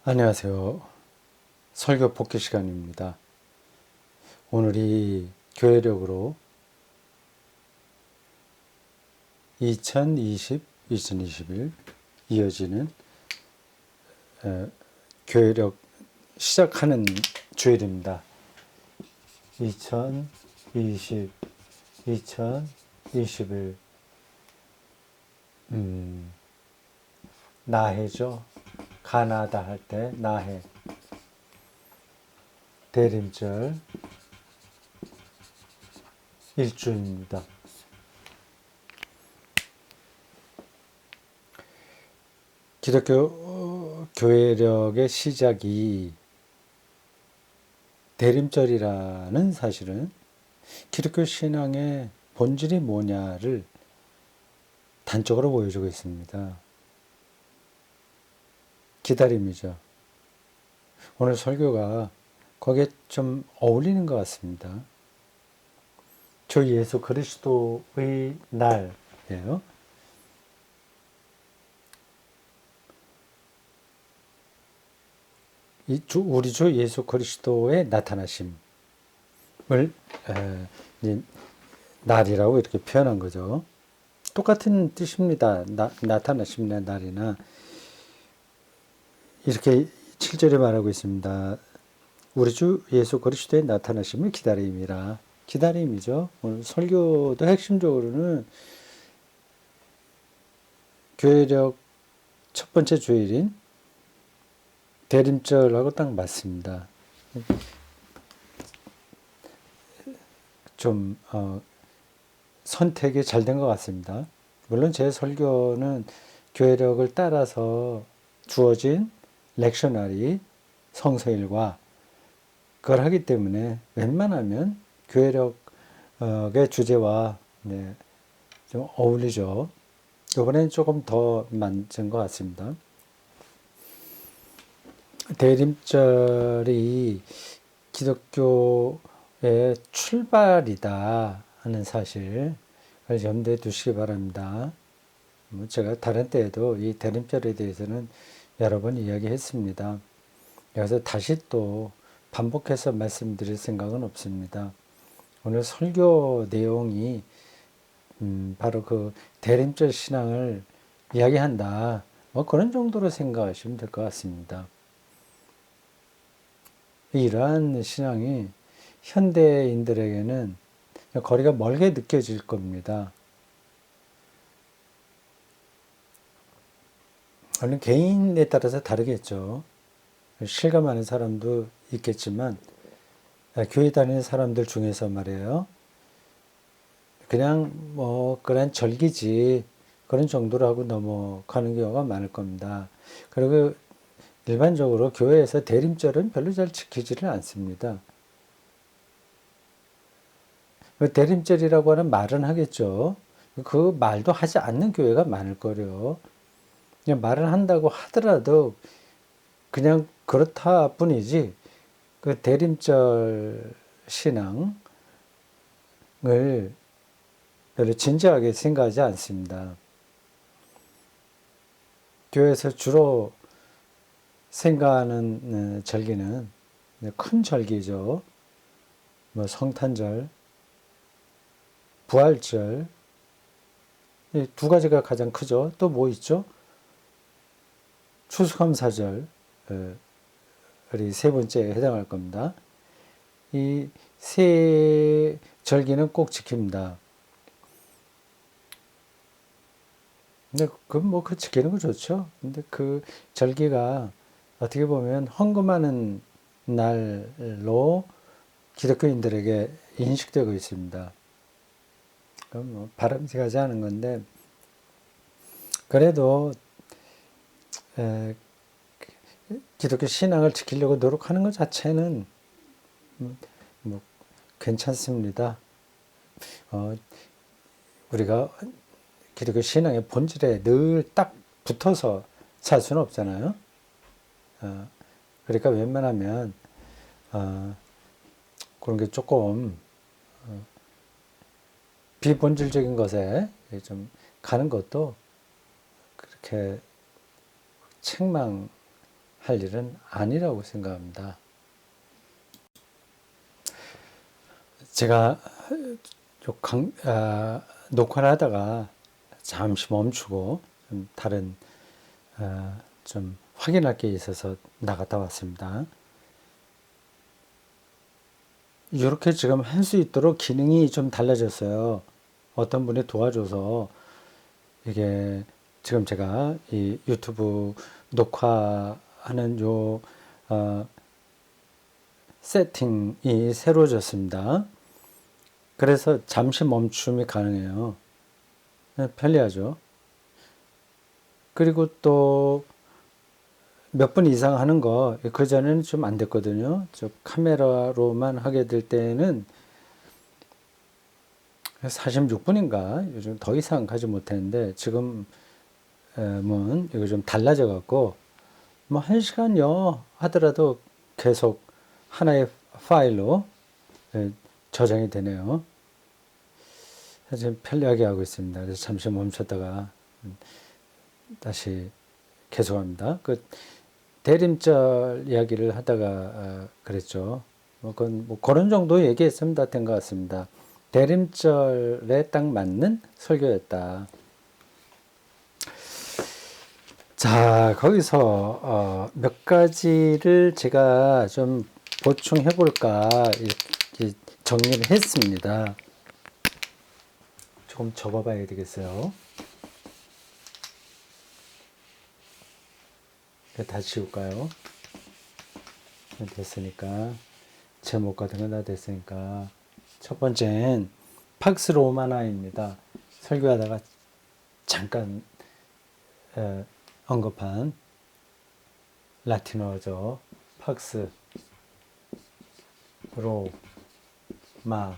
안녕하세요. 설교 복귀 시간입니다. 오늘이 교회력으로 2021 이어지는 교회력 시작하는 주일입니다. 2020, 2021 나해죠. 가나다 할 때 나해. 대림절 일주입니다. 기독교 교회력의 시작이 대림절이라는 사실은 기독교 신앙의 본질이 뭐냐를 단적으로 보여주고 있습니다. 기다림이죠. 오늘 설교가 거기에 좀 어울리는 것 같습니다. 주 예수 그리스도의 날이에요. 우리 주 예수 그리스도의 나타나심을 날이라고 이렇게 표현한 거죠. 똑같은 뜻입니다. 나타나심의 날이나 이렇게 7절에 말하고 있습니다. 우리 주 예수 그리스도의 나타나심을 기다림이라. 기다림이죠. 오늘 설교도 핵심적으로는 교회력 첫 번째 주일인 대림절하고 딱 맞습니다. 좀 선택이 잘 된 것 같습니다. 물론 제 설교는 교회력을 따라서 주어진 렉셔너리 성서일과 그걸 하기 때문에 웬만하면 교회력의 주제와 좀 어울리죠. 이번엔 조금 더 맞은 것 같습니다. 대림절이 기독교의 출발이다 하는 사실을 염두에 두시기 바랍니다. 제가 다른 때에도 이 대림절에 대해서는 여러 번 이야기했습니다. 그래서 다시 또 반복해서 말씀드릴 생각은 없습니다. 오늘 설교 내용이 바로 그 대림절 신앙을 이야기한다. 그런 정도로 생각하시면 될 것 같습니다. 이러한 신앙이 현대인들에게는 거리가 멀게 느껴질 겁니다. 물론 개인에 따라서 다르겠죠. 실감하는 사람도 있겠지만 교회 다니는 사람들 중에서 말이에요. 그냥 그런 절기지 그런 정도로 하고 넘어가는 경우가 많을 겁니다. 그리고 일반적으로 교회에서 대림절은 별로 잘 지키지를 않습니다. 대림절이라고 하는 말은 하겠죠. 그 말도 하지 않는 교회가 많을 거래요. 그냥 말을 한다고 하더라도 그냥 그렇다 뿐이지 그 대림절 신앙을 별로 진지하게 생각하지 않습니다. 교회에서 주로 생각하는 절기는 큰 절기죠. 성탄절, 부활절, 이 두 가지가 가장 크죠. 또 뭐 있죠? 추수감사절, 세 번째에 해당할 겁니다. 이 세 절기는 꼭 지킵니다. 근데 그 지키는 거 좋죠. 근데 그 절기가 어떻게 보면 헌금하는 날로 기독교인들에게 인식되고 있습니다. 그럼 바람직하지 않은 건데, 그래도 기독교 신앙을 지키려고 노력하는 것 자체는 괜찮습니다. 우리가 기독교 신앙의 본질에 늘 딱 붙어서 살 수는 없잖아요. 그러니까 웬만하면 그런 게 조금 비본질적인 것에 좀 가는 것도 그렇게 책망하는 할 일은 아니라고 생각합니다. 제가 녹화를 하다가 잠시 멈추고 좀 다른 좀 확인할 게 있어서 나갔다 왔습니다. 이렇게 지금 할 수 있도록 기능이 좀 달라졌어요. 어떤 분이 도와줘서 이게 지금 제가 이 유튜브 녹화하는 요 세팅이 새로워졌습니다. 그래서 잠시 멈춤이 가능해요. 편리하죠. 그리고 또 몇 분 이상 하는 거, 그전에는 좀 안 됐거든요. 저 카메라로만 하게 될 때는 46분인가? 요즘 더 이상 가지 못했는데, 지금은 이거 좀 달라져 갖고, 뭐 1시간여 하더라도 계속 하나의 파일로 저장이 되네요. 지금 편리하게 하고 있습니다. 그래서 잠시 멈췄다가 다시 계속합니다. 그 대림절 이야기를 하다가 그랬죠. 그건 뭐 그런 정도 얘기했으면 다 된 것 같습니다. 대림절에 딱 맞는 설교였다. 자, 거기서 몇 가지를 제가 좀 보충해 볼까 이렇게 정리를 했습니다. 조금 접어봐야 되겠어요. 다 지울까요? 됐으니까 제목 같은 거 다 됐으니까 첫 번째는 팍스 로마나입니다. 설교하다가 잠깐 언급한 라틴어죠. 팍스 로마나.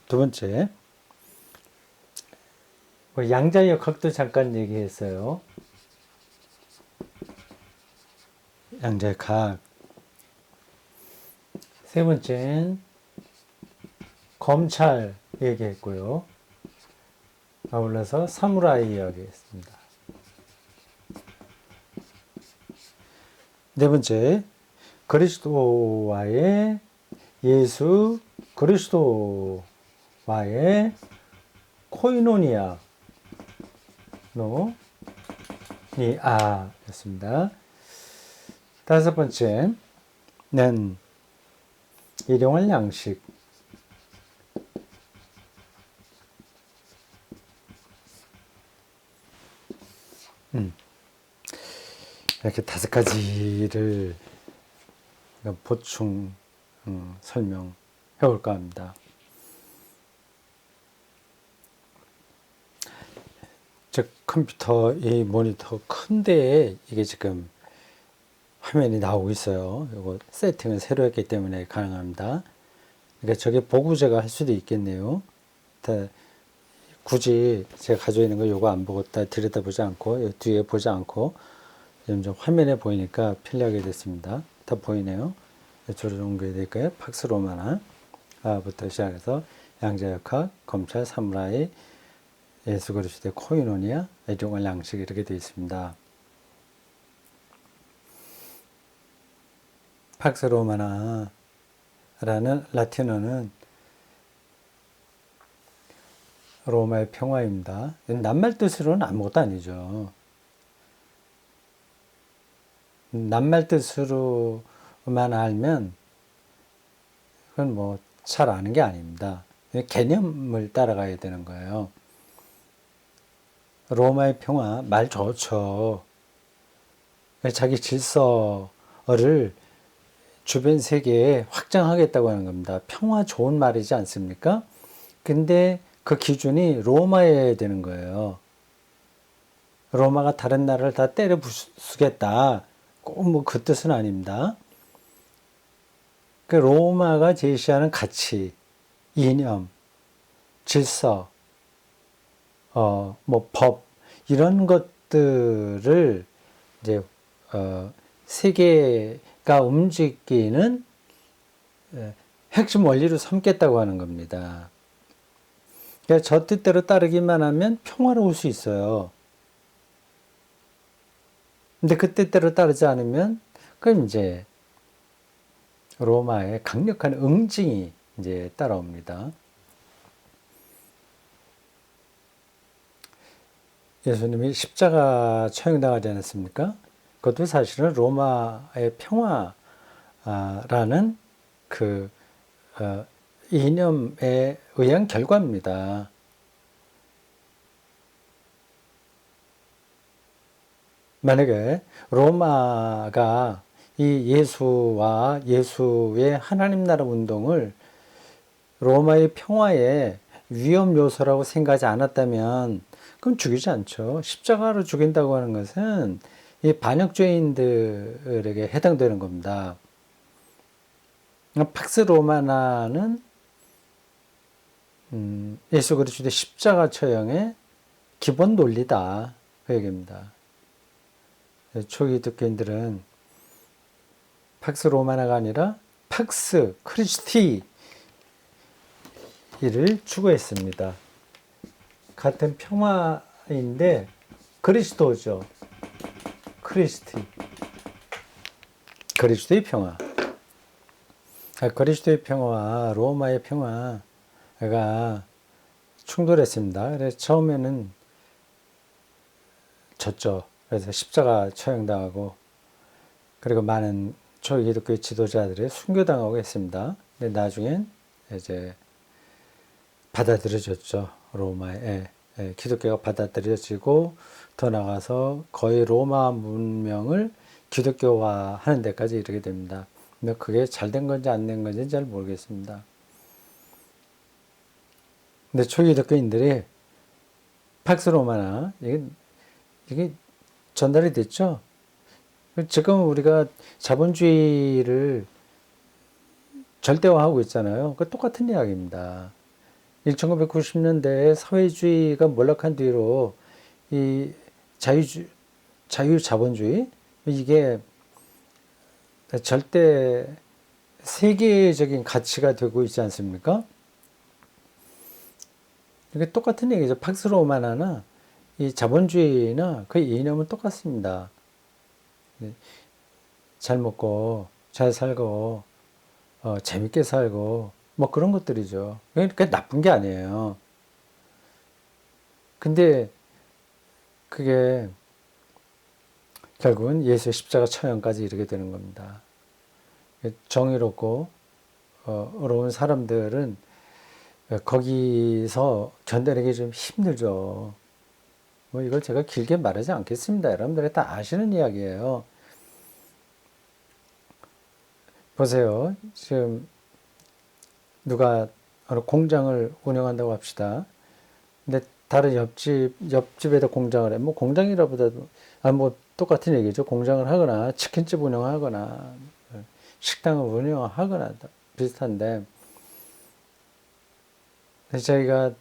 두 번째, 양자역학도 잠깐 얘기했어요. 양자역학. 세 번째는 검찰 얘기했고요. 아울러서 사무라이 이야기했습니다. 네 번째, 그리스도와의 예수 그리스도와의 코이노니아 였습니다. 다섯 번째는 일용할 양식. 이렇게 다섯 가지를 보충 설명해 볼까 합니다. 즉 컴퓨터 이 모니터 큰데 이게 지금 화면이 나오고 있어요. 이거 세팅을 새로 했기 때문에 가능합니다. 그러니까 저게 보구제가 할 수도 있겠네요. 굳이 제가 가지고 있는 거 요거 안 보고 다 들여다보지 않고 뒤에 보지 않고 좀 화면에 보이니까 편리하게 됐습니다. 다 보이네요. 저를 옮겨야 될까요? 팍스 로마나부터 시작해서 양자역학, 검찰, 사무라이, 예수 그리스도의 코이노니아, 일용할 양식 이렇게 되어 있습니다. 팍스 로마나라는 라틴어는 로마의 평화입니다. 낱말 뜻으로는 아무것도 아니죠. 낱말 뜻으로만 알면 그건 뭐 잘 아는 게 아닙니다. 개념을 따라가야 되는 거예요. 로마의 평화, 말 좋죠. 자기 질서를 주변 세계에 확장하겠다고 하는 겁니다. 평화 좋은 말이지 않습니까? 근데 그 기준이 로마여야 되는 거예요. 로마가 다른 나라를 다 때려 부수겠다. 꼭 뭐 그 뜻은 아닙니다. 그 로마가 제시하는 가치, 이념, 질서, 뭐 법 이런 것들을 이제 세계가 움직이는 핵심 원리로 삼겠다고 하는 겁니다. 그러니까 저 뜻대로 따르기만 하면 평화로울 수 있어요. 근데 그 뜻대로 따르지 않으면 그럼 이제 로마의 강력한 응징이 이제 따라옵니다. 예수님이 십자가 처형당하지 않았습니까? 그것도 사실은 로마의 평화라는 그 이념에 의한 결과입니다. 만약에 로마가 이 예수와 예수의 하나님 나라 운동을 로마의 평화의 위험 요소라고 생각하지 않았다면 그럼 죽이지 않죠. 십자가로 죽인다고 하는 것은 이 반역죄인들에게 해당되는 겁니다. 팍스 로마나는 예수 그리스도의 십자가 처형의 기본 논리다 그 얘기입니다. 초기 기독교인들은 팍스 로마나가 아니라 팍스 크리스티를 추구했습니다. 같은 평화인데 그리스도죠. 그리스도의 평화. 그리스도의 평화와 로마의 평화가 충돌했습니다. 그래서 처음에는 졌죠. 그래서 십자가 처형당하고 그리고 많은 초기 기독교의 지도자들이 순교당하고 했습니다. 근데 나중엔 이제 받아들여졌죠. 로마에 기독교가 받아들여지고 더 나가서 거의 로마 문명을 기독교화하는 데까지 이르게 됩니다. 근데 그게 잘 된 건지 안 된 건지 잘 모르겠습니다. 근데 초기 기독교인들이 팍스 로마나 이게 전달이 됐죠. 지금 우리가 자본주의를 절대화하고 있잖아요. 그 똑같은 이야기입니다. 1990년대에 사회주의가 몰락한 뒤로 이 자유자본주의 이게 절대 세계적인 가치가 되고 있지 않습니까? 이게 똑같은 얘기죠. 팍스 로마나나 이 자본주의나 그 이념은 똑같습니다. 잘 먹고 잘 살고 재밌게 살고 뭐 그런 것들이죠. 그러니까 나쁜 게 아니에요. 근데 그게 결국은 예수의 십자가 처형까지 이르게 되는 겁니다. 정의롭고 어려운 사람들은 거기서 견뎌내기 좀 힘들죠. 뭐 이걸 제가 길게 말하지 않겠습니다. 여러분들이 다 아시는 이야기예요. 보세요. 지금 누가 어느 공장을 운영한다고 합시다. 근데 다른 옆집에다 공장을 해. 뭐 공장이라보다도, 뭐 똑같은 얘기죠. 공장을 하거나, 치킨집 운영하거나, 식당을 운영하거나, 비슷한데, 저희가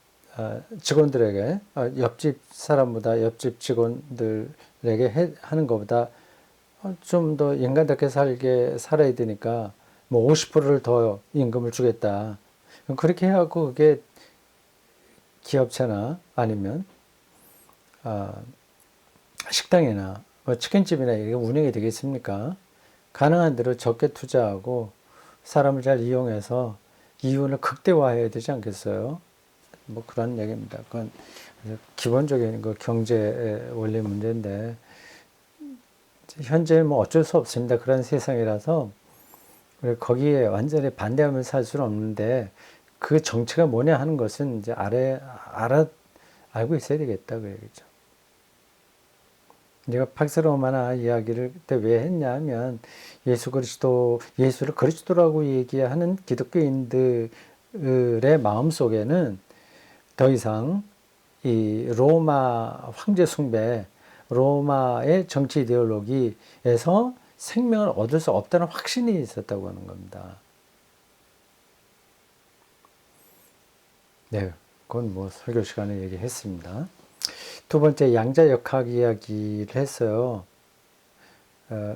직원들에게, 옆집 사람보다 옆집 직원들에게 하는 것보다 좀 더 인간답게 살아야 되니까, 뭐 50%를 더 임금을 주겠다. 그렇게 해갖고 그게 기업체나 아니면 식당이나 뭐 치킨집이나 이게 운영이 되겠습니까? 가능한 대로 적게 투자하고 사람을 잘 이용해서 이윤을 극대화해야 되지 않겠어요? 뭐 그런 얘기입니다. 그건 기본적인 그 경제 원리 문제인데 현재 뭐 어쩔 수 없습니다. 그런 세상이라서 거기에 완전히 반대하면서 살 수는 없는데 그 정체가 뭐냐 하는 것은 이제 알고 있어야 되겠다 그 얘기죠. 내가 팍스 로마나 이야기를 그때 왜 했냐 하면 예수를 그리스도라고 얘기하는 기독교인들의 마음속에는 더 이상 이 로마 황제 숭배, 로마의 정치 이데올로기에서 생명을 얻을 수 없다는 확신이 있었다고 하는 겁니다. 네, 그건 뭐 설교 시간에 얘기했습니다. 두 번째 양자역학 이야기를 했어요.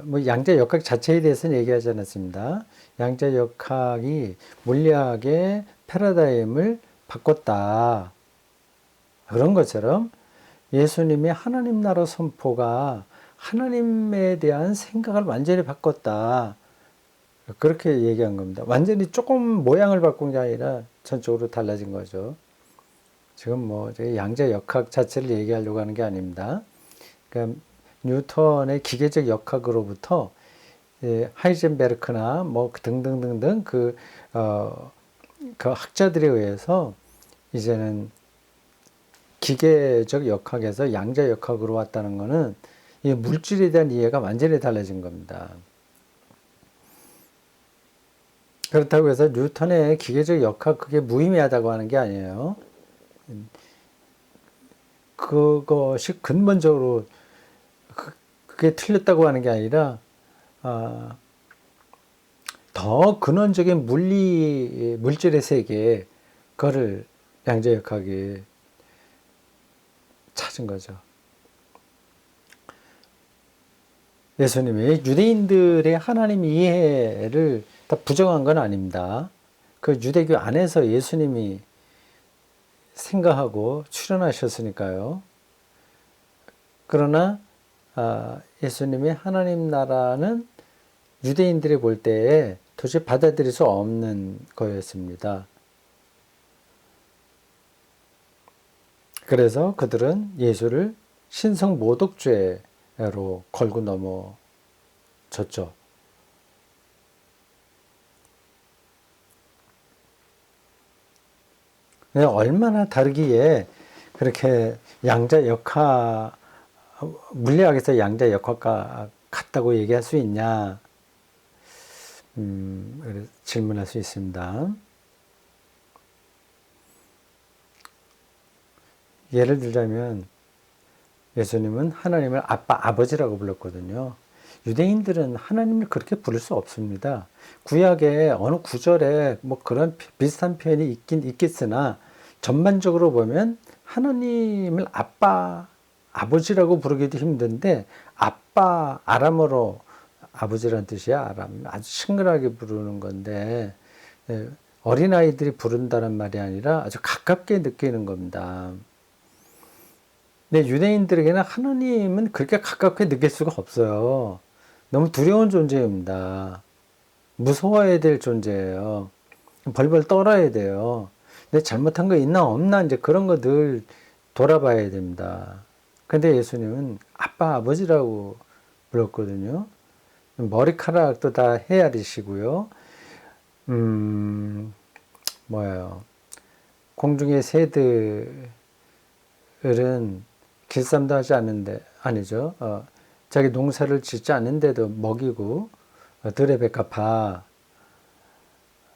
뭐 양자역학 자체에 대해서는 얘기하지 않았습니다. 양자역학이 물리학의 패러다임을 바꿨다. 그런 것처럼 예수님의 하나님 나라 선포가 하나님에 대한 생각을 완전히 바꿨다. 그렇게 얘기한 겁니다. 완전히 조금 모양을 바꾼 게 아니라 전적으로 달라진 거죠. 지금 뭐 양자 역학 자체를 얘기하려고 하는 게 아닙니다. 그러니까 뉴턴의 기계적 역학으로부터 하이젠베르크나 뭐 등등등등 그 학자들에 의해서 이제는 기계적 역학에서 양자 역학으로 왔다는 것은 이 물질에 대한 이해가 완전히 달라진 겁니다. 그렇다고 해서 뉴턴의 기계적 역학 그게 무의미하다고 하는 게 아니에요. 그것이 근본적으로 그게 틀렸다고 하는 게 아니라 더 근원적인 물질의 세계 그거를 양자역학이 찾은 거죠. 예수님이 유대인들의 하나님 이해를 다 부정한 건 아닙니다. 그 유대교 안에서 예수님이 생각하고 출현하셨으니까요. 그러나 예수님의 하나님 나라는 유대인들이 볼 때에 도저히 받아들일 수 없는 거였습니다. 그래서 그들은 예수를 신성 모독죄로 걸고 넘어졌죠. 얼마나 다르기에 그렇게 양자 역학, 물리학에서 양자 역학과 같다고 얘기할 수 있냐? 질문할 수 있습니다. 예를 들자면 예수님은 하나님을 아버지라고 불렀거든요. 유대인들은 하나님을 그렇게 부를 수 없습니다. 구약에 어느 구절에 뭐 그런 비슷한 표현이 있겠으나 전반적으로 보면 하나님을 아버지라고 부르기도 힘든데 아람어로 아버지라는 뜻이야. 아람 아주 친근하게 부르는 건데 어린아이들이 부른다는 말이 아니라 아주 가깝게 느끼는 겁니다. 근데 유대인들에게는 하나님은 그렇게 가깝게 느낄 수가 없어요. 너무 두려운 존재입니다. 무서워야 될 존재예요. 벌벌 떨어야 돼요. 근데 잘못한 거 있나 없나 이제 그런 거 늘 돌아봐야 됩니다. 근데 예수님은 아버지라고 불렀거든요. 머리카락도 다 헤아리시고요. 뭐예요? 공중의 새들은 길쌈도 하지 않는데 아니죠. 자기 농사를 짓지 않는데도 먹이고 들의 백합화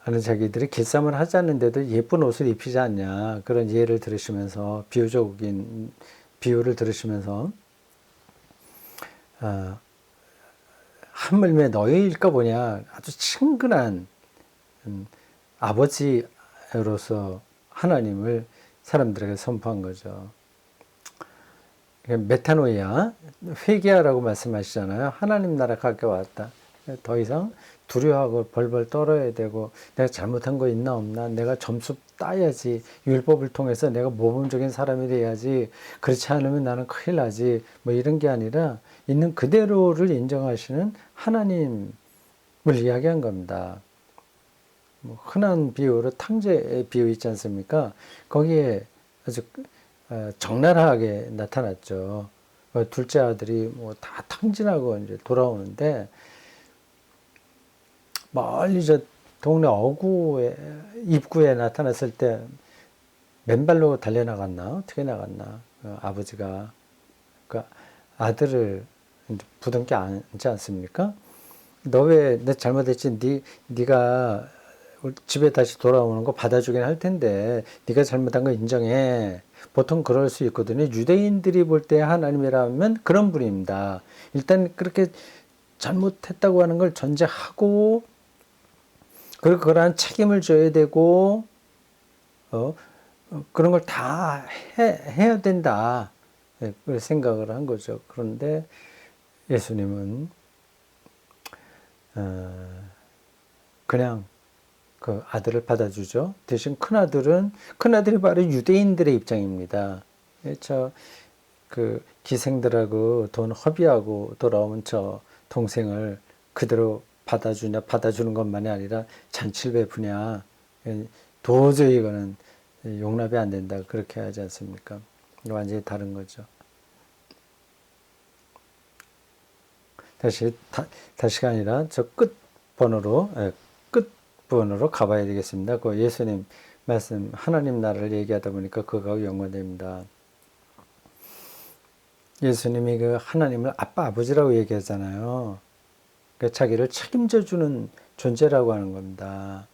하는 자기들이 길쌈을 하지 않는데도 예쁜 옷을 입히지 않냐. 그런 예를 들으시면서 비유적인 비유를 들으시면서 하물며 너희일까 보냐. 아주 친근한 아버지로서 하나님을 사람들에게 선포한 거죠. 메타노이아, 회개하라고 말씀하시잖아요. 하나님 나라 가까이 왔다. 더 이상 두려워하고 벌벌 떨어야 되고 내가 잘못한 거 있나 없나 내가 점수 따야지 율법을 통해서 내가 모범적인 사람이 돼야지 그렇지 않으면 나는 큰일 나지 뭐 이런 게 아니라 있는 그대로를 인정하시는 하나님을 이야기한 겁니다. 뭐 흔한 비유로 탕자의 비유 있지 않습니까? 거기에 아주 적나라하게 나타났죠. 둘째 아들이 뭐 다 탕진하고 이제 돌아오는데 멀리 저 동네 어구에 입구에 나타났을 때 맨발로 달려나갔나 어떻게 나갔나 아버지가 그 아들을 부둥켜 안지 않습니까? 너 왜 내 잘못했지? 네가 집에 다시 돌아오는 거 받아주긴 할 텐데 네가 잘못한 거 인정해. 보통 그럴 수 있거든요. 유대인들이 볼 때 하나님이라면 그런 분입니다. 일단 그렇게 잘못했다고 하는 걸 전제하고 그리고 그러한 책임을 져야 되고 그런 걸 다 해야 된다. 그걸 생각을 한 거죠. 그런데 예수님은 그냥 그 아들을 받아주죠. 대신 큰아들이 바로 유대인들의 입장입니다. 그 기생들하고 돈 허비하고 돌아오면 저 동생을 그대로 받아주는 것만이 아니라 잔치를 베푸냐. 도저히 이거는 용납이 안 된다. 그렇게 하지 않습니까? 완전히 다른 거죠. 다시가 아니라 저 끝번으로 가봐야 되겠습니다. 그 예수님 말씀, 하나님 나라를 얘기하다 보니까 그거하고 연관됩니다. 예수님이 그 하나님을 아빠, 아버지라고 얘기하잖아요. 그러니까 자기를 책임져 주는 존재라고 하는 겁니다.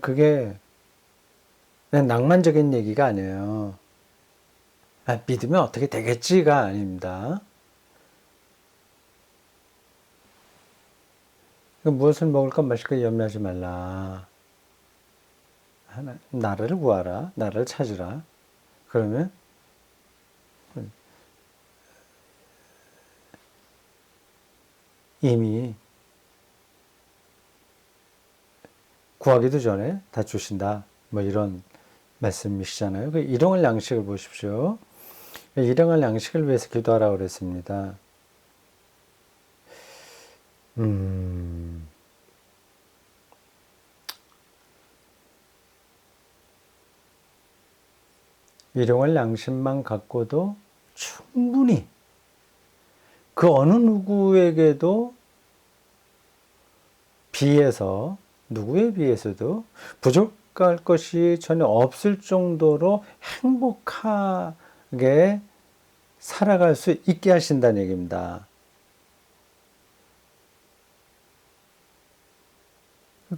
그게 낭만적인 얘기가 아니에요. 믿으면 어떻게 되겠지가 아닙니다. 무엇을 먹을까 마실까 염려하지 말라. 나라를 구하라. 나라를 찾으라. 그러면 이미 구하기도 전에 다 주신다. 뭐 이런 말씀이시잖아요. 그 일용할 양식을 보십시오. 일용할 양식을 위해서 기도하라고 그랬습니다. 일용할 양식만 갖고도 충분히 그 어느 누구에게도 비해서 누구에 비해서도 부족할 것이 전혀 없을 정도로 행복하게 살아갈 수 있게 하신다는 얘기입니다.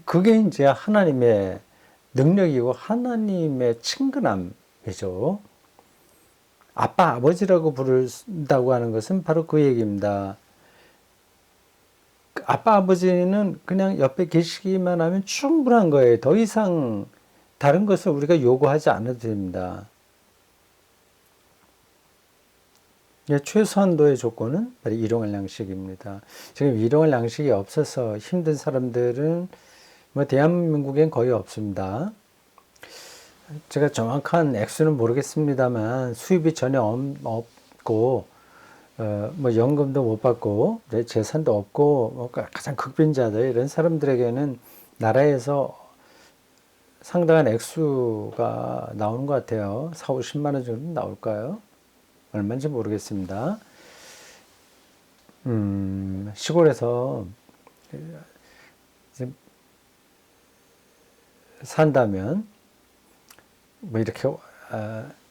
그게 이제 하나님의 능력이고 하나님의 친근함이죠. 아빠, 아버지라고 부른다고 하는 것은 바로 그 얘기입니다. 아빠, 아버지는 그냥 옆에 계시기만 하면 충분한 거예요. 더 이상 다른 것을 우리가 요구하지 않아도 됩니다. 최소한도의 조건은 바로 일용할 양식입니다. 지금 일용할 양식이 없어서 힘든 사람들은 대한민국엔 거의 없습니다. 제가 정확한 액수는 모르겠습니다만 수입이 전혀 없고 연금도 못 받고 재산도 없고 가장 극빈자들 이런 사람들에게는 나라에서 상당한 액수가 나오는 것 같아요. 4, 50만 원 정도 나올까요? 얼마인지 모르겠습니다. 시골에서 산다면 이렇게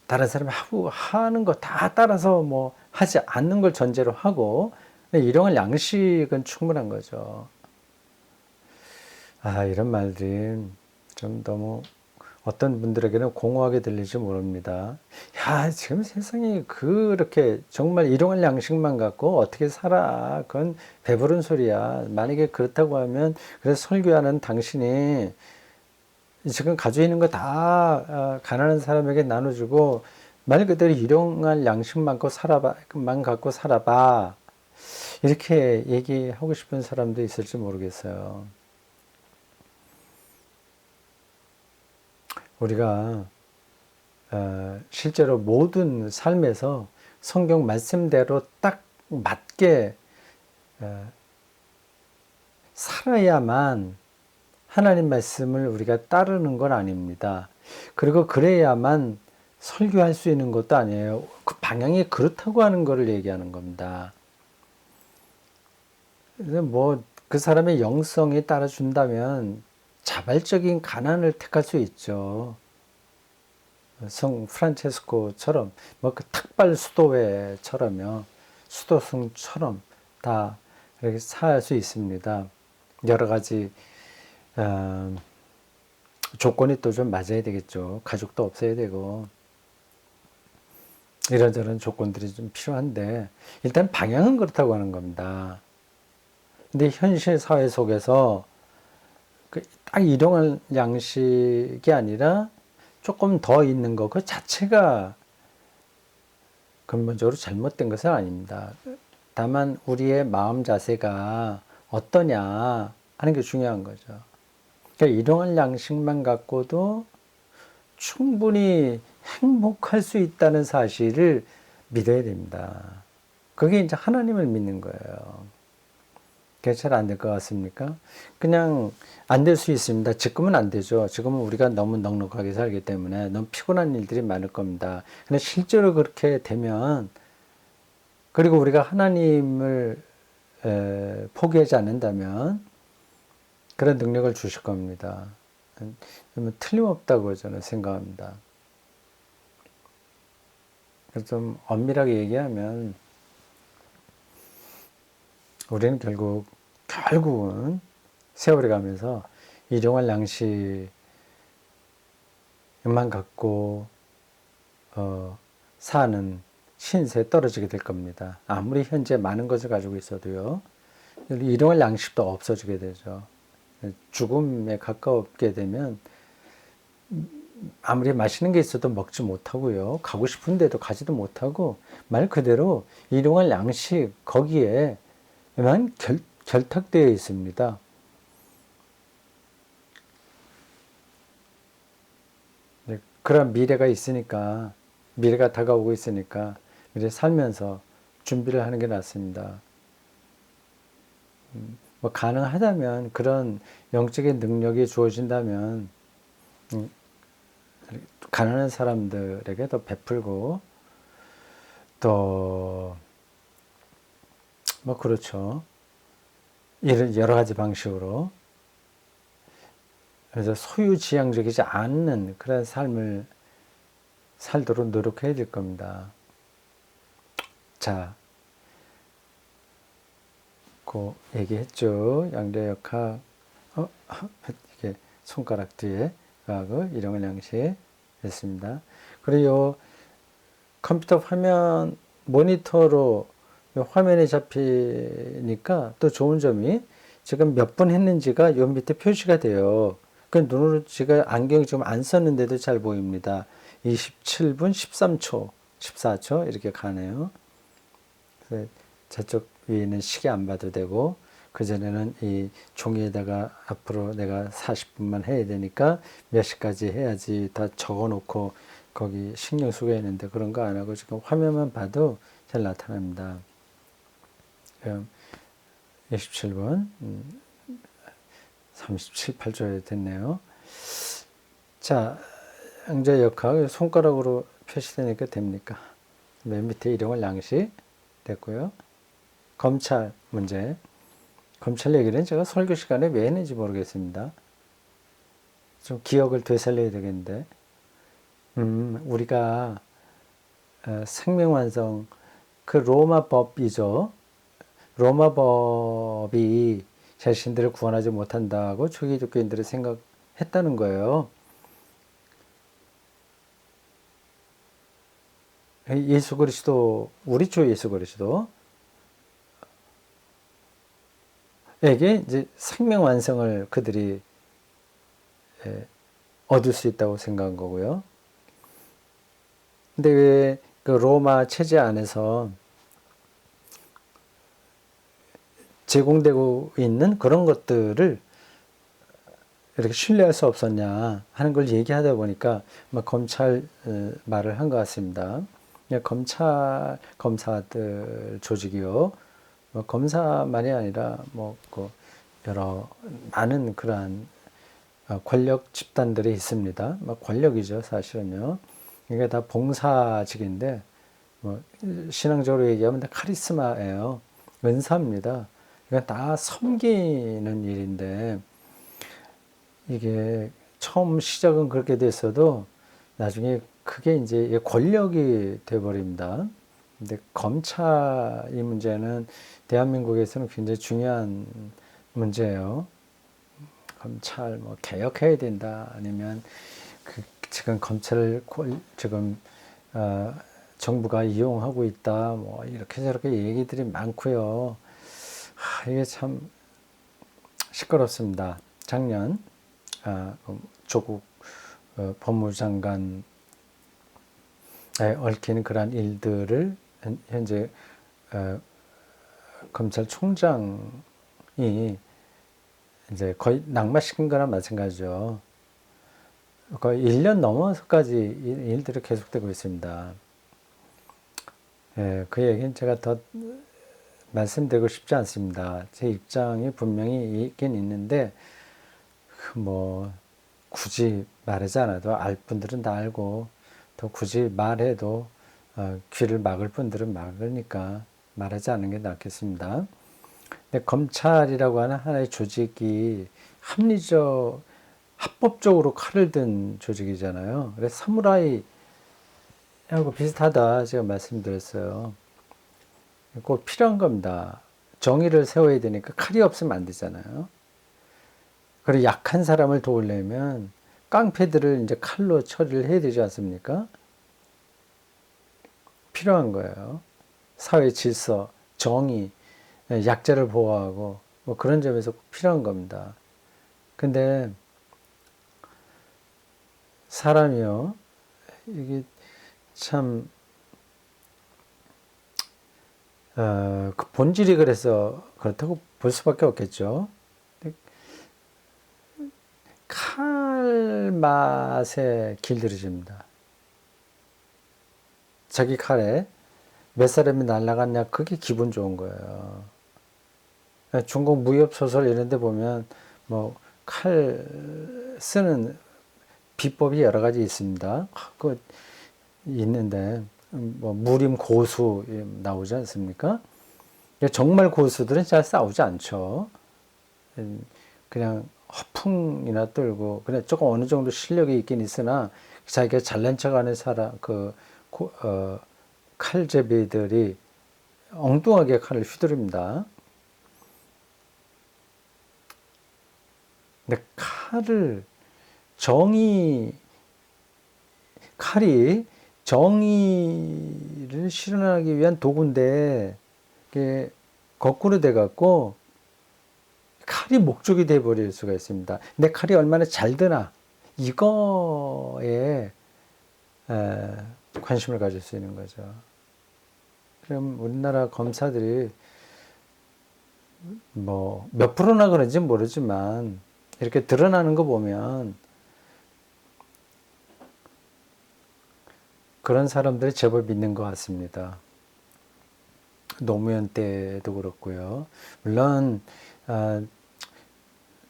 다른 사람이 하는 거 다 따라서 하지 않는 걸 전제로 하고 일용할 양식은 충분한 거죠. 이런 말들이 좀 너무 어떤 분들에게는 공허하게 들릴지 모릅니다. 지금 세상에 그렇게 정말 일용할 양식만 갖고 어떻게 살아? 그건 배부른 소리야. 만약에 그렇다고 하면 그래서 설교하는 당신이 지금 가지고 있는 거 다 가난한 사람에게 나눠주고 말 그대로 일용할 양식만 갖고 살아봐. 이렇게 얘기하고 싶은 사람도 있을지 모르겠어요. 우리가 실제로 모든 삶에서 성경 말씀대로 딱 맞게 살아야만 하나님 말씀을 우리가 따르는 건 아닙니다. 그리고 그래야만 설교할 수 있는 것도 아니에요. 그 방향이 그렇다고 하는 것을 얘기하는 겁니다. 그 사람의 영성이 따라준다면 자발적인 가난을 택할 수 있죠. 성 프란체스코처럼 그 탁발 수도회처럼요. 수도승처럼 다 이렇게 살 수 있습니다. 여러 가지 조건이 또 좀 맞아야 되겠죠. 가족도 없어야 되고 이런저런 조건들이 좀 필요한데 일단 방향은 그렇다고 하는 겁니다. 근데 현실 사회 속에서 딱 일용할 양식이 아니라 조금 더 있는 거 그 자체가 근본적으로 잘못된 것은 아닙니다. 다만 우리의 마음 자세가 어떠냐 하는 게 중요한 거죠. 그러니까 일용할 양식만 갖고도 충분히 행복할 수 있다는 사실을 믿어야 됩니다. 그게 이제 하나님을 믿는 거예요. 그게 잘 안 될 것 같습니까? 그냥 안 될 수 있습니다. 지금은 안 되죠. 지금은 우리가 너무 넉넉하게 살기 때문에 너무 피곤한 일들이 많을 겁니다. 근데 실제로 그렇게 되면, 그리고 우리가 하나님을 포기하지 않는다면 그런 능력을 주실 겁니다. 틀림없다고 저는 생각합니다. 그래서 좀 엄밀하게 얘기하면 우리는 결국은 세월이 가면서 일용할 양식만 갖고 사는 신세에 떨어지게 될 겁니다. 아무리 현재 많은 것을 가지고 있어도요. 일용할 양식도 없어지게 되죠. 죽음에 가깝게 되면 아무리 맛있는 게 있어도 먹지 못하고요. 가고 싶은데도 가지도 못하고, 말 그대로 일용할 양식 거기에만 결탁되어 있습니다. 그런 미래가 있으니까, 미래가 다가오고 있으니까 미래 살면서 준비를 하는 게 낫습니다. 뭐 가능하다면 그런 영적인 능력이 주어진다면 가난한 사람들에게 더 베풀고, 또 뭐 그렇죠. 이런 여러 가지 방식으로, 그래서 소유지향적이지 않는 그런 삶을 살도록 노력해야 될 겁니다. 자, 그 얘기했죠. 양대역학, 이게 손가락 뒤에 가고 일용할 양식 했습니다. 그리고 컴퓨터 화면 모니터로 화면에 잡히니까 또 좋은 점이 지금 몇 분 했는지가 요 밑에 표시가 돼요. 그 눈으로 제가 안경 지금 안 썼는데도 잘 보입니다. 27분 13초, 14초 이렇게 가네요. 그래서 저쪽 위에는 시계 안 봐도 되고, 그전에는 이 종이에다가 앞으로 내가 40분만 해야 되니까 몇 시까지 해야지 다 적어 놓고 거기 신경 쓰고 했는데 그런 거 안 하고 지금 화면만 봐도 잘 나타납니다. 27분 37, 8초 됐네요. 자, 양자역학 손가락으로 표시되니까 됩니까? 맨 밑에 일용할 양식 됐고요. 검찰 문제. 검찰 얘기는 제가 설교 시간에 왜 했는지 모르겠습니다. 좀 기억을 되살려야 되겠는데, 우리가 생명완성, 그 로마 법이죠. 로마 법이 자신들을 구원하지 못한다고 초기 기독교인들이 생각했다는 거예요. 예수 그리스도, 우리 주 예수 그리스도 에게 이제 생명 완성을 그들이 얻을 수 있다고 생각한 거고요. 근데 왜 그 로마 체제 안에서 제공되고 있는 그런 것들을 이렇게 신뢰할 수 없었냐 하는 걸 얘기하다 보니까 검찰 말을 한 것 같습니다. 검사들 조직이요. 검사만이 아니라 그 여러 많은 그러한 권력 집단들이 있습니다. 권력이죠, 사실은요. 이게 다 봉사직인데, 신앙적으로 얘기하면 다 카리스마예요. 은사입니다. 이건 다 섬기는 일인데, 이게 처음 시작은 그렇게 됐어도 나중에 그게 이제 권력이 돼버립니다. 근데 검찰 이 문제는 대한민국에서는 굉장히 중요한 문제예요. 검찰 개혁해야 된다, 아니면 지금 검찰을 지금 정부가 이용하고 있다, 이렇게 저렇게 얘기들이 많고요. 이게 참 시끄럽습니다. 작년 조국 법무장관 얽힌 그러한 일들을 현재 검찰총장이 이제 거의 낙마시킨 거나 마찬가지죠. 거의 1년 넘어서까지 일들이 계속되고 있습니다. 예, 그 얘기는 제가 더 말씀드리고 싶지 않습니다. 제 입장이 분명히 있긴 있는데, 뭐, 굳이 말하지 않아도 알 분들은 다 알고, 또 굳이 말해도 귀를 막을 분들은 막으니까 말하지 않는 게 낫겠습니다. 근데 검찰이라고 하는 하나의 조직이 합법적으로 칼을 든 조직이잖아요. 그래서 사무라이하고 비슷하다 제가 말씀드렸어요. 꼭 필요한 겁니다. 정의를 세워야 되니까 칼이 없으면 안 되잖아요. 그리고 약한 사람을 도우려면 깡패들을 이제 칼로 처리를 해야 되지 않습니까? 필요한 거예요. 사회 질서, 정의, 약자를 보호하고 뭐 그런 점에서 꼭 필요한 겁니다. 근데 사람이요, 이게 참 그 본질이 그래서 그렇다고 볼 수밖에 없겠죠. 칼 맛에 길들여집니다. 자기 칼에 몇 사람이 날아갔냐, 그게 기분 좋은 거예요. 중국 무협 소설 이런 데 보면 뭐 칼 쓰는 비법이 여러 가지 있습니다. 그 있는데 뭐 무림 고수 나오지 않습니까? 정말 고수들은 잘 싸우지 않죠. 그냥 허풍이나 떨고 그냥 조금 어느 정도 실력이 있긴 있으나 자기가 잘난 척하는 사람 칼제비들이 엉뚱하게 칼을 휘두릅니다. 근데 칼이 정의를 실현하기 위한 도구인데, 이게 거꾸로 돼갖고, 칼이 목적이 돼버릴 수가 있습니다. 근데 칼이 얼마나 잘 드나, 이거에 관심을 가질 수 있는 거죠. 그럼 우리나라 검사들이 뭐 몇 프로나 그런지 모르지만, 이렇게 드러나는 거 보면, 그런 사람들이 제법 있는 것 같습니다. 노무현 때도 그렇고요. 물론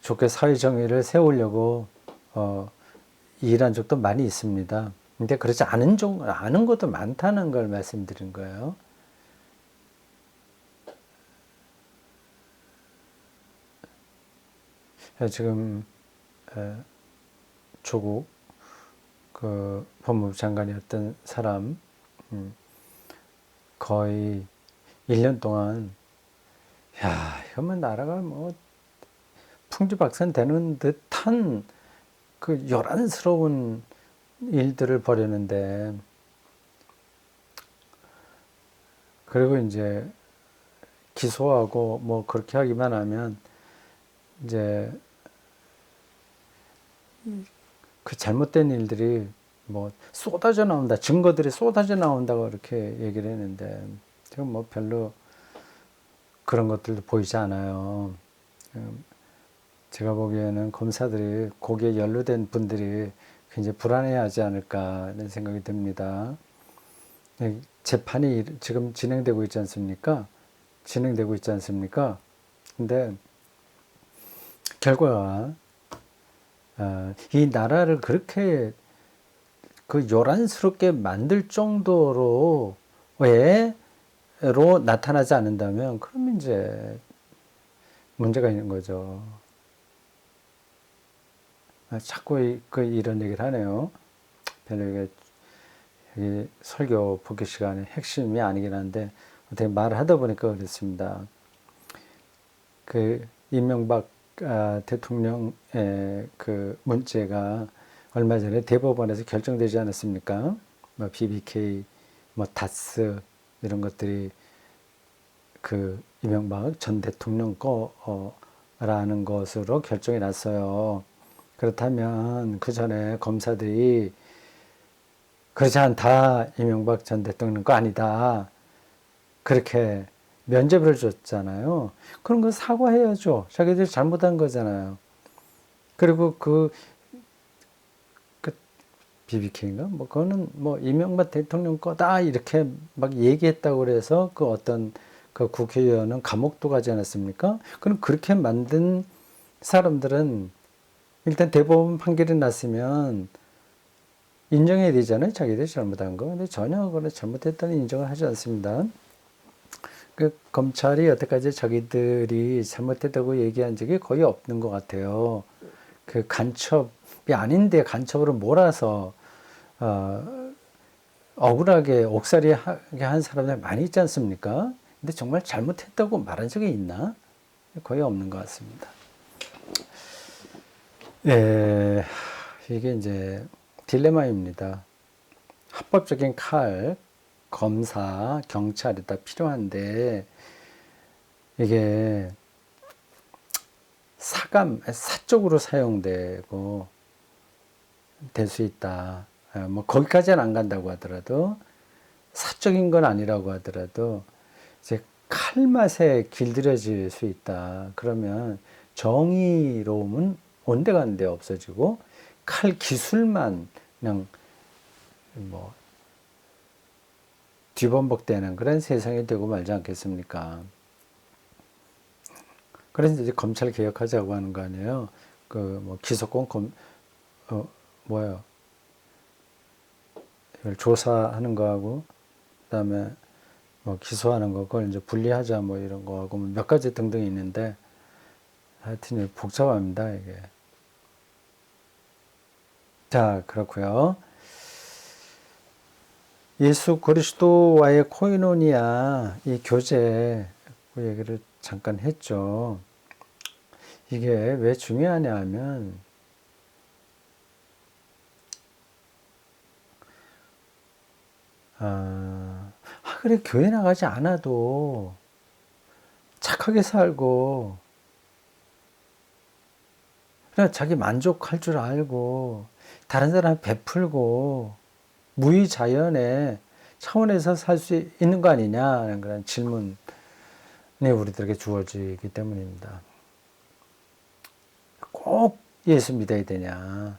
좋게 사회정의를 세우려고 일한 적도 많이 있습니다. 근데 그렇지 않은 것도 많다는 걸 말씀드린 거예요. 지금 조국 그 법무부 장관이었던 사람 거의 1년 동안 이거만 나라가 뭐 풍지박산되는 듯한 그 요란스러운 일들을 벌였는데, 그리고 이제 기소하고 뭐 그렇게 하기만 하면 이제 그 잘못된 일들이 뭐 쏟아져 나온다, 증거들이 쏟아져 나온다고 이렇게 얘기를 했는데, 지금 뭐 별로 그런 것들도 보이지 않아요. 제가 보기에는 검사들이 거기에 연루된 분들이 굉장히 불안해하지 않을까 이런 생각이 듭니다. 재판이 지금 진행되고 있지 않습니까? 근데 결과가 이 나라를 그렇게 그 요란스럽게 만들 정도로 나타나지 않는다면, 그러면 이제 문제가 있는 거죠. 자꾸 이런 얘기를 하네요. 별로 이게 설교 복귀 시간에 핵심이 아니긴 한데, 어떻게 말을 하다 보니까 그렇습니다. 그 이명박 대통령의 그 문제가 얼마 전에 대법원에서 결정되지 않았습니까? 뭐 BBK, 뭐 다스 이런 것들이 그 이명박 전 대통령 거라는 것으로 결정이 났어요. 그렇다면 그 전에 검사들이 그렇지 않다, 이명박 전 대통령 거 아니다, 그렇게 면죄부를 줬잖아요. 그런 거 사과해야죠. 자기들이 잘못한 거잖아요. 그리고 그 BBK인가? 뭐 그거는 뭐 이명박 대통령 거다 이렇게 막 얘기했다고 그래서 그 어떤 그 국회의원은 감옥도 가지 않았습니까? 그럼 그렇게 만든 사람들은 일단 대법원 판결이 났으면 인정해야 되잖아요. 자기들이 잘못한 거. 근데 전혀 그런 잘못했다는 인정을 하지 않습니다. 그 검찰이 여태까지 자기들이 잘못했다고 얘기한 적이 거의 없는 것 같아요. 그 간첩이 아닌데 간첩으로 몰아서 억울하게 옥살이하게 한 사람들 많이 있지 않습니까? 근데 정말 잘못했다고 말한 적이 있나? 거의 없는 것 같습니다. 예, 이게 이제 딜레마입니다. 합법적인 칼, 검사, 경찰이 다 필요한데 이게 사적으로 사용되고 될 수 있다. 뭐 거기까지는 안 간다고 하더라도 사적인 건 아니라고 하더라도 이제 칼맛에 길들여질 수 있다. 그러면 정의로움은 온데간데 없어지고 칼 기술만 그냥 뭐 뒤범벅되는 그런 세상이 되고 말지 않겠습니까? 그래서 이제 검찰 개혁하자고 하는 거 아니에요. 그 뭐 기소권 뭐예요? 이걸 조사하는 거하고 그다음에 뭐 기소하는 거 그걸 이제 분리하자 뭐 이런 거하고 몇 가지 등등 있는데 하여튼 복잡합니다 이게. 자 그렇고요. 예수 그리스도와의 코이노니아 이 교제 그 얘기를 잠깐 했죠. 이게 왜 중요하냐 하면 그래 교회 나가지 않아도 착하게 살고 그냥 자기 만족할 줄 알고 다른 사람 베풀고 무의자연의 차원에서 살 수 있는 거 아니냐는 그런 질문이 우리들에게 주어지기 때문입니다. 꼭 예수 믿어야 되냐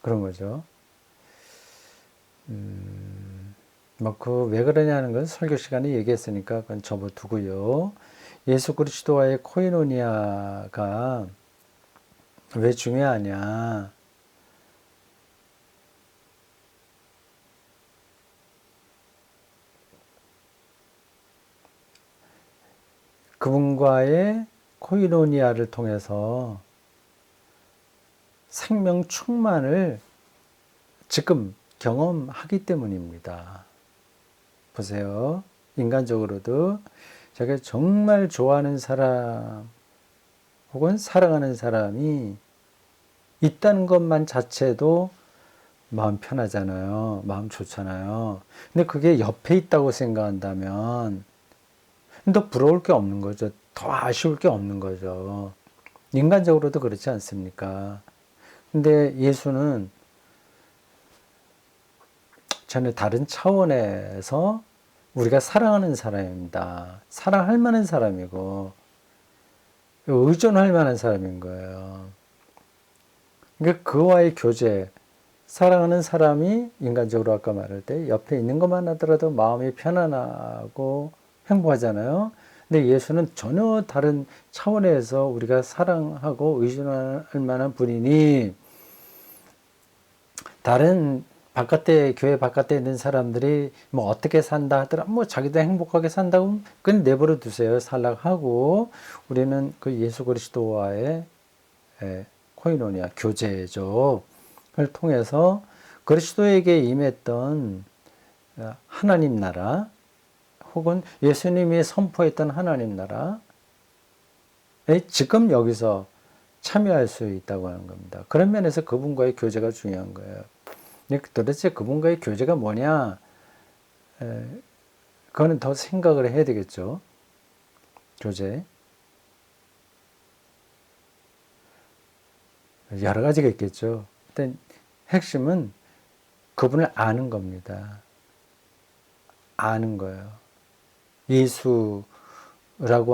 그런 거죠. 뭐 그 왜 그러냐는 건 설교 시간에 얘기했으니까 그건 접어두고요. 예수 그리스도와의 코이노니아가 왜 중요하냐? 그분과의 코이노니아를 통해서 생명 충만을 지금 경험하기 때문입니다. 보세요. 인간적으로도 제가 정말 좋아하는 사람 혹은 사랑하는 사람이 있다는 것만 자체도 마음 편하잖아요. 마음 좋잖아요. 근데 그게 옆에 있다고 생각한다면 더 부러울 게 없는 거죠. 더 아쉬울 게 없는 거죠. 인간적으로도 그렇지 않습니까? 근데 예수는 전혀 다른 차원에서 우리가 사랑하는 사람입니다. 사랑할 만한 사람이고 의존할 만한 사람인 거예요. 그러니까 그와의 교제, 사랑하는 사람이 인간적으로 아까 말할 때 옆에 있는 것만 하더라도 마음이 편안하고 행복하잖아요. 근데 예수는 전혀 다른 차원에서 우리가 사랑하고 의존할 만한 분이니 다른 교회 바깥에 있는 사람들이 뭐 어떻게 산다 하더라, 뭐 자기도 행복하게 산다고 그냥 내버려 두세요. 살락하고 우리는 그 예수 그리스도와의 코이노니아 교제죠. 를 통해서 그리스도에게 임했던 하나님 나라 혹은 예수님이 선포했던 하나님 나라에 지금 여기서 참여할 수 있다고 하는 겁니다. 그런 면에서 그분과의 교제가 중요한 거예요. 도대체 그분과의 교제가 뭐냐? 그거는 더 생각을 해야 되겠죠. 교제. 여러 가지가 있겠죠. 일단 핵심은 그분을 아는 겁니다. 아는 거예요. 예수라고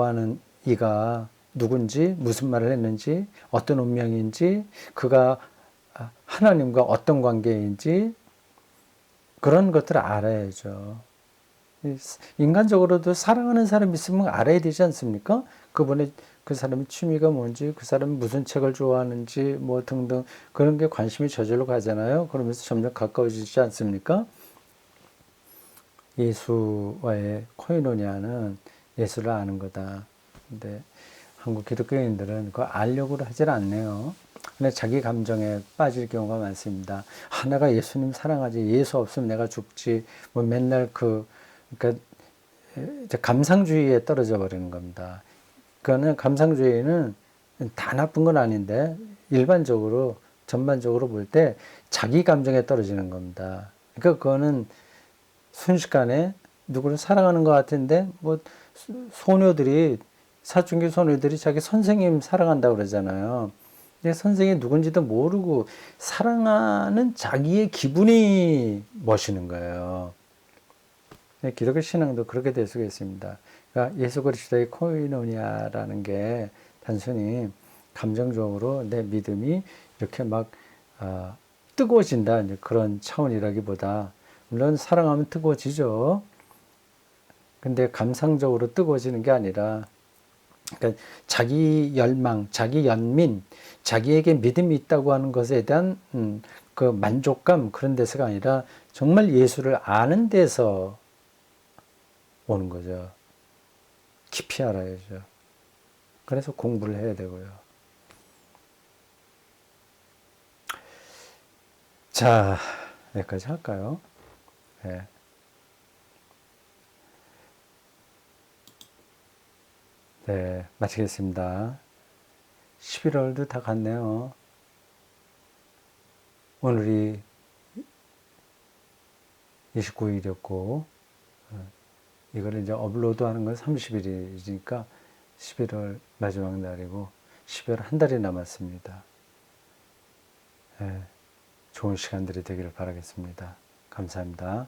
하는 이가 누군지, 무슨 말을 했는지, 어떤 운명인지, 그가 하나님과 어떤 관계인지 그런 것들을 알아야죠. 인간적으로도 사랑하는 사람이 있으면 알아야 되지 않습니까? 그 사람의 취미가 뭔지, 그 사람이 무슨 책을 좋아하는지, 뭐 등등 그런 게 관심이 저절로 가잖아요. 그러면서 점점 가까워지지 않습니까? 예수와의 코이노니아는 예수를 아는 거다. 근데 한국 기독교인들은 그거 알려고 하질 않네요. 근데 자기 감정에 빠질 경우가 많습니다. 아, 내가 예수님 사랑하지. 예수 없으면 내가 죽지. 뭐 맨날 그러니까 이제 감상주의에 떨어져 버리는 겁니다. 그거는 감상주의는 다 나쁜 건 아닌데 일반적으로 전반적으로 볼 때 자기 감정에 떨어지는 겁니다. 그러니까 그거는 순식간에 누구를 사랑하는 것 같은데 뭐 소녀들이 사춘기 소녀들이 자기 선생님 사랑한다고 그러잖아요. 근데 선생이 누군지도 모르고 사랑하는 자기의 기분이 멋있는 거예요. 기독교 신앙도 그렇게 될 수가 있습니다. 그러니까 예수 그리스도의 코이노니아라는 게 단순히 감정적으로 내 믿음이 이렇게 막 뜨거워진다 그런 차원이라기보다 물론 사랑하면 뜨거워지죠. 근데 감상적으로 뜨거워지는 게 아니라 그러니까 자기 열망, 자기 연민, 자기에게 믿음이 있다고 하는 것에 대한 그 만족감 그런 데서가 아니라 정말 예수를 아는 데서 오는 거죠. 깊이 알아야죠. 그래서 공부를 해야 되고요. 자, 여기까지 할까요? 네. 네, 마치겠습니다. 11월도 다 갔네요. 오늘이 29일이었고, 이거를 이제 업로드 하는 건 30일이니까 11월 마지막 날이고, 12월 한 달이 남았습니다. 네, 좋은 시간들이 되기를 바라겠습니다. 감사합니다.